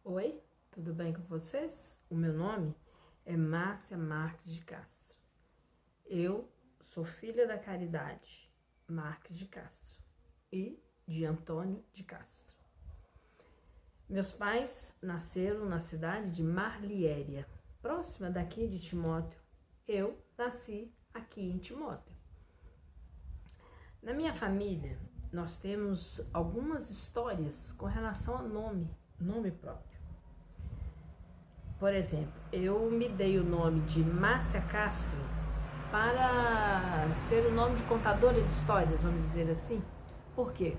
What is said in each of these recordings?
Oi, tudo bem com vocês? O meu nome é Márcia Marques de Castro. Eu sou filha da Caridade Marques de Castro e de Antônio de Castro. Meus pais nasceram na cidade de Marliéria, próxima daqui de Timóteo. Eu nasci aqui em Timóteo. Na minha família, nós temos algumas histórias com relação a nome próprio. Por exemplo, eu me dei o nome de Márcia Castro para ser o nome de contadora de histórias, vamos dizer assim. Por quê?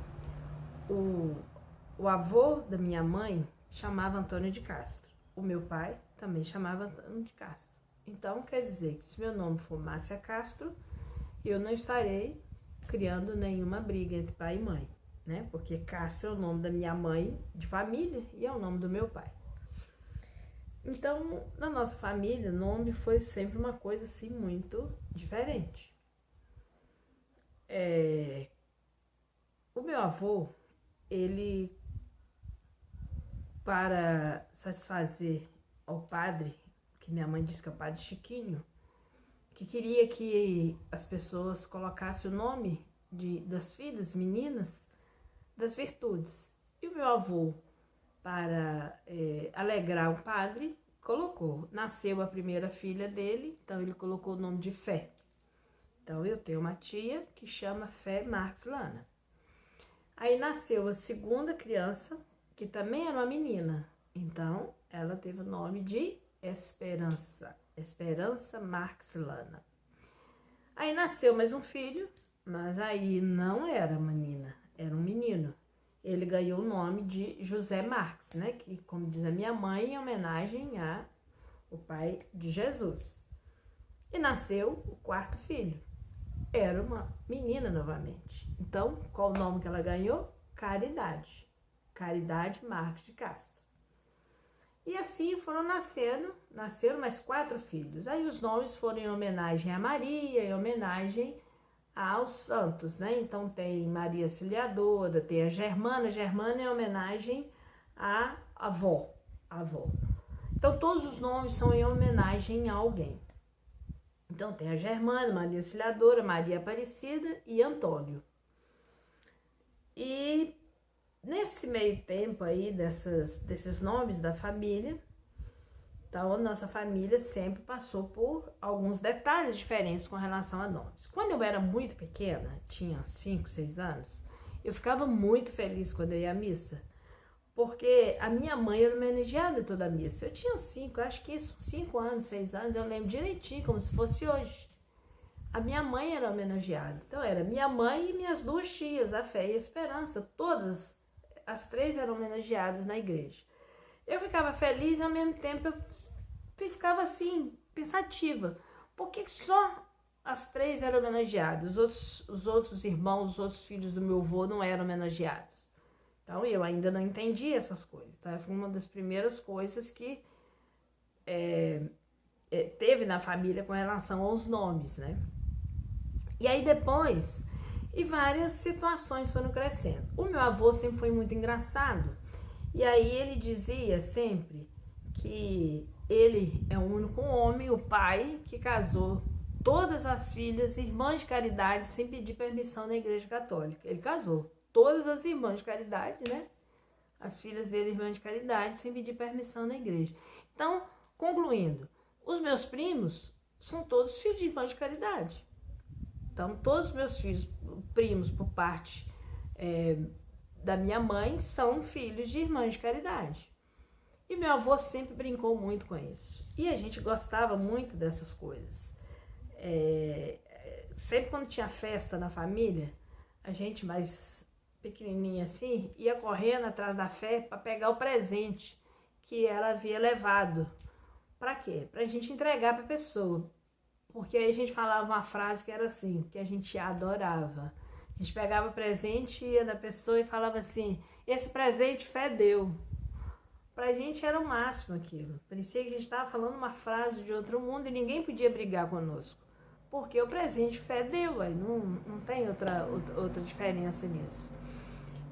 O avô da minha mãe chamava Antônio de Castro. O meu pai também chamava Antônio de Castro. Então, quer dizer que se meu nome for Márcia Castro, eu não estarei criando nenhuma briga entre pai e mãe, né? Porque Castro é o nome da minha mãe de família e é o nome do meu pai. Então, na nossa família, nome foi sempre uma coisa assim muito diferente. O meu avô, ele, para satisfazer ao padre, que minha mãe disse que é o padre Chiquinho, que queria que as pessoas colocassem o nome das filhas, meninas, das virtudes. E o meu avô, para alegrar o padre, nasceu a primeira filha dele, então ele colocou o nome de Fé. Então eu tenho uma tia que chama Fé Marques Lana. Aí nasceu a segunda criança, que também era uma menina, então ela teve o nome de Esperança Marques Lana. Aí nasceu mais um filho, mas aí não era menina, era um menino. Ele ganhou o nome de José Marques, né? Que, como diz a minha mãe, em homenagem ao pai de Jesus. E nasceu o quarto filho. Era uma menina novamente. Então, qual o nome que ela ganhou? Caridade. Caridade Marques de Castro. E assim foram nasceram mais 4 filhos. Aí os nomes foram em homenagem a Maria, em homenagem aos santos, né? Então tem Maria Auxiliadora, tem a Germana em homenagem à avó. Então todos os nomes são em homenagem a alguém. Então tem a Germana, Maria Auxiliadora, Maria Aparecida e Antônio. E nesse meio tempo aí desses nomes da família, então, a nossa família sempre passou por alguns detalhes diferentes com relação a nomes. Quando eu era muito pequena, tinha 5, 6 anos, eu ficava muito feliz quando eu ia à missa, porque a minha mãe era homenageada toda a missa. Eu tinha 5 anos, 6 anos, eu lembro direitinho, como se fosse hoje. A minha mãe era homenageada. Então, era minha mãe e minhas 2 tias, a Fé e a Esperança. Todas, as 3 eram homenageadas na igreja. Eu ficava feliz e ao mesmo tempo eu ficava assim, pensativa. Por que só as 3 eram homenageadas? Os outros irmãos, os outros filhos do meu avô não eram homenageados. Então eu ainda não entendi essas coisas. Tá? Foi uma das primeiras coisas que teve na família com relação aos nomes, né? E aí depois, e várias situações foram crescendo. O meu avô sempre foi muito engraçado. E aí ele dizia sempre que ele é o único homem, o pai, que casou todas as filhas, irmãs de caridade, sem pedir permissão na igreja católica. Ele casou todas as irmãs de caridade, né? As filhas dele, irmãs de caridade, sem pedir permissão na igreja. Então, concluindo, os meus primos são todos filhos de irmãs de caridade. Então, todos os meus filhos, primos por parte da minha mãe, são filhos de irmãs de caridade. E meu avô sempre brincou muito com isso. E a gente gostava muito dessas coisas. Sempre quando tinha festa na família, a gente mais pequenininha assim, ia correndo atrás da Fé para pegar o presente que ela havia levado. Para quê? Para a gente entregar para a pessoa. Porque aí a gente falava uma frase que era assim, que a gente adorava. A gente pegava o presente, ia da pessoa e falava assim: esse presente Fé deu. Pra gente era o máximo aquilo. Parecia que a gente estava falando uma frase de outro mundo e ninguém podia brigar conosco. Porque o presente Fé deu, aí não tem outra diferença nisso.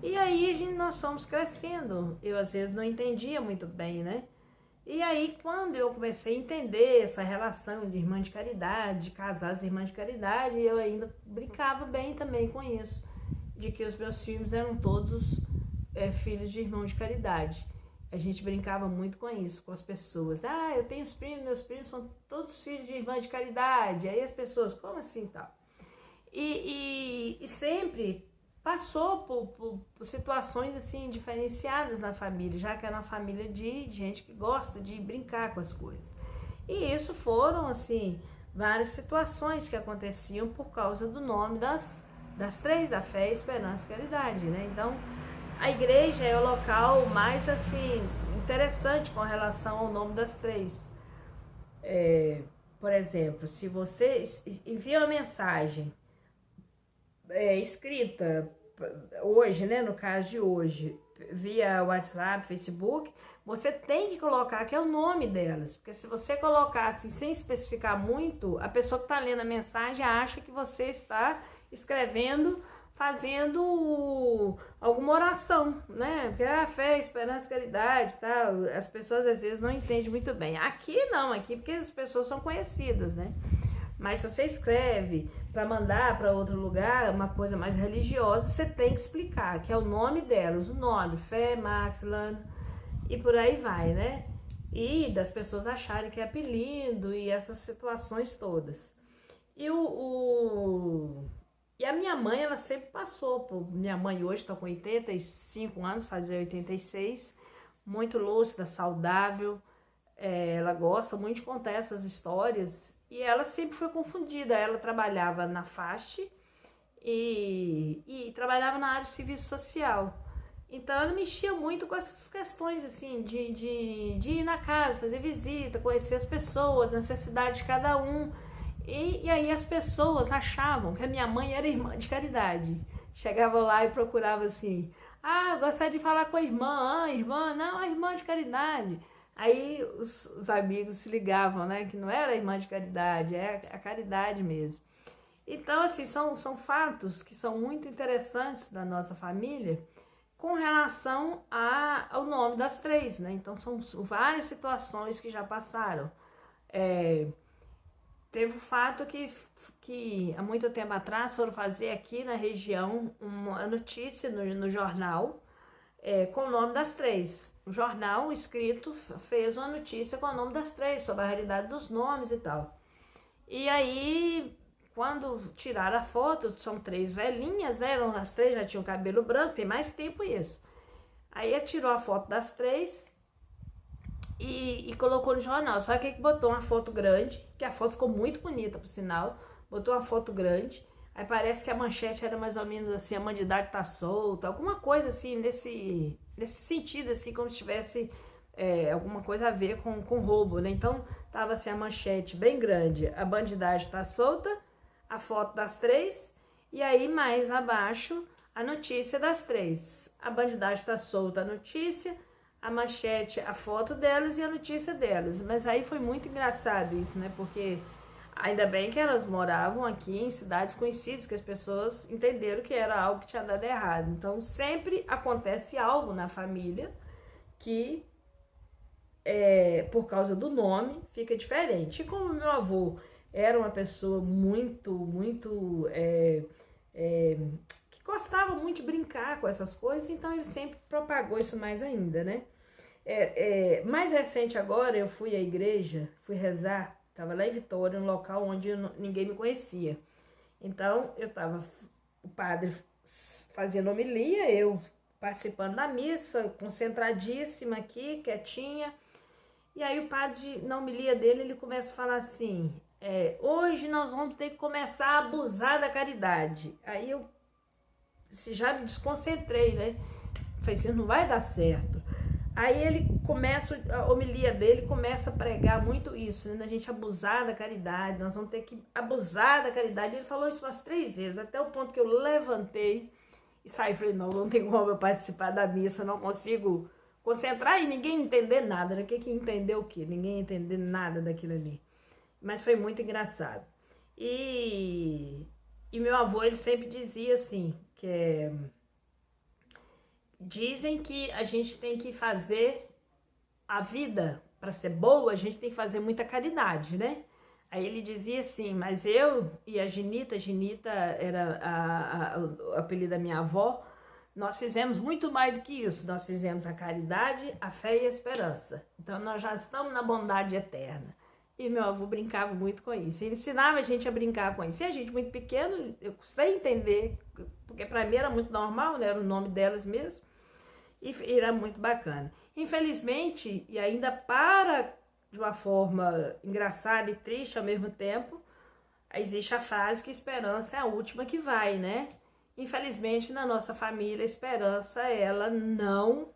E aí nós fomos crescendo, eu às vezes não entendia muito bem, né? E aí quando eu comecei a entender essa relação de irmã de caridade, de casar as irmãs de caridade, eu ainda brincava bem também com isso, de que os meus filhos eram todos filhos de irmão de caridade. A gente brincava muito com isso, com as pessoas. Ah, eu tenho os primos, meus primos são todos filhos de irmã de caridade. Aí as pessoas, como assim tal? E sempre passou por situações assim diferenciadas na família, já que era uma família de gente que gosta de brincar com as coisas. E isso foram assim várias situações que aconteciam por causa do nome das três, a fé, a esperança e a caridade, né? Então a igreja é o local mais assim interessante com relação ao nome das três. Por exemplo, se você envia uma mensagem escrita hoje, né, no caso de hoje, via WhatsApp, Facebook, você tem que colocar que é o nome delas, porque se você colocar assim, sem especificar muito, a pessoa que está lendo a mensagem acha que você está escrevendo, fazendo alguma oração, né, porque a fé, esperança, caridade, tal, as pessoas às vezes não entendem muito bem. Aqui não, aqui porque as pessoas são conhecidas, né, mas se você escreve para mandar para outro lugar, uma coisa mais religiosa, você tem que explicar, que é o nome delas, o nome, Fé, Max, Lana, e por aí vai, né? E das pessoas acharem que é apelido e essas situações todas. E, e a minha mãe, ela sempre passou por... Minha mãe hoje está com 85 anos, fazia 86, muito lúcida, saudável, ela gosta muito de contar essas histórias. E ela sempre foi confundida, ela trabalhava na FAST e trabalhava na área de serviço social. Então ela mexia muito com essas questões assim, de ir na casa, fazer visita, conhecer as pessoas, necessidade de cada um. E aí as pessoas achavam que a minha mãe era irmã de caridade. Chegava lá e procurava assim, ah, eu gostaria de falar com a irmã, irmã, não, a irmã de caridade. Aí os amigos se ligavam, né, que não era a irmã de caridade, é a caridade mesmo. Então, assim, são fatos que são muito interessantes da nossa família com relação ao nome das três, né? Então, são várias situações que já passaram. Teve o fato que há muito tempo atrás foram fazer aqui na região uma notícia no jornal, com o nome das três. O jornal escrito fez uma notícia com o nome das três, sobre a realidade dos nomes e tal. E aí, quando tiraram a foto, são três velhinhas, né? As três já tinham cabelo branco, tem mais tempo isso. Aí tirou a foto das três e colocou no jornal. Só que botou uma foto grande, que a foto ficou muito bonita, por sinal. Botou uma foto grande. Aí parece que a manchete era mais ou menos assim, a bandidagem tá solta, alguma coisa assim, nesse sentido, assim, como se tivesse alguma coisa a ver com roubo, né? Então, tava assim a manchete bem grande, a bandidagem tá solta, a foto das três, e aí mais abaixo, a notícia das três. A bandidagem tá solta, a notícia, a manchete, a foto delas e a notícia delas. Mas aí foi muito engraçado isso, né? Porque... ainda bem que elas moravam aqui em cidades conhecidas, que as pessoas entenderam que era algo que tinha dado errado. Então, sempre acontece algo na família que, por causa do nome, fica diferente. E como meu avô era uma pessoa muito que gostava muito de brincar com essas coisas, então ele sempre propagou isso mais ainda, né? Mais recente agora, eu fui à igreja, fui rezar. Estava lá em Vitória, um local onde ninguém me conhecia. Então, o padre fazendo homilia, eu participando da missa, concentradíssima aqui, quietinha. E aí o padre, na homilia dele, ele começa a falar assim, hoje nós vamos ter que começar a abusar da caridade. Aí eu já me desconcentrei, né? Falei assim, não vai dar certo. Aí ele começa, a homilia dele começa a pregar muito isso, né? A gente abusar da caridade, nós vamos ter que abusar da caridade. Ele falou isso umas 3 vezes, até o ponto que eu levantei e saí. Falei, não tem como eu participar da missa, não consigo concentrar e ninguém entender nada, né? Que entendeu o quê? Ninguém entender nada daquilo ali. Mas foi muito engraçado. E meu avô, ele sempre dizia assim, dizem que a gente tem que fazer a vida, para ser boa, a gente tem que fazer muita caridade, né? Aí ele dizia assim, mas eu e a Ginita era o apelido da minha avó, nós fizemos muito mais do que isso, nós fizemos a caridade, a fé e a esperança. Então nós já estamos na bondade eterna. E meu avô brincava muito com isso, ele ensinava a gente a brincar com isso. E a gente muito pequeno, eu custei entender, porque para mim era muito normal, né? Era o nome delas mesmo, e era muito bacana. Infelizmente, e ainda para de uma forma engraçada e triste ao mesmo tempo, existe a frase que esperança é a última que vai, né? Infelizmente, na nossa família, a esperança, ela não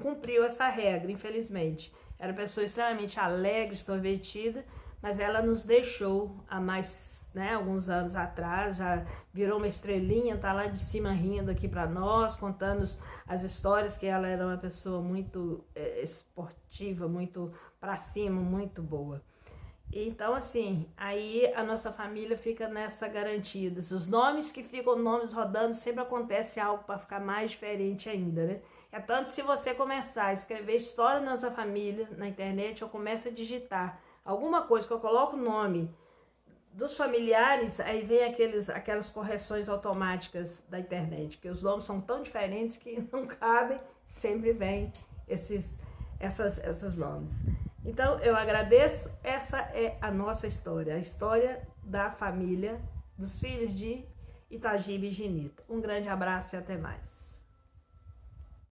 cumpriu essa regra, infelizmente. Era uma pessoa extremamente alegre, extrovertida, mas ela nos deixou há mais, né, alguns anos atrás, já virou uma estrelinha, tá lá de cima rindo aqui para nós, contando as histórias, que ela era uma pessoa muito esportiva, muito para cima, muito boa. Então, assim, aí a nossa família fica nessa garantida. Os nomes que ficam, nomes rodando, sempre acontece algo para ficar mais diferente ainda, né? É tanto se você começar a escrever história da nossa família na internet, ou começa a digitar alguma coisa que eu coloco o nome dos familiares, aí vem aquelas correções automáticas da internet, que os nomes são tão diferentes que não cabem, sempre vem esses nomes. Então eu agradeço, essa é a nossa história, a história da família, dos filhos de Itagiba e Ginita. Um grande abraço e até mais.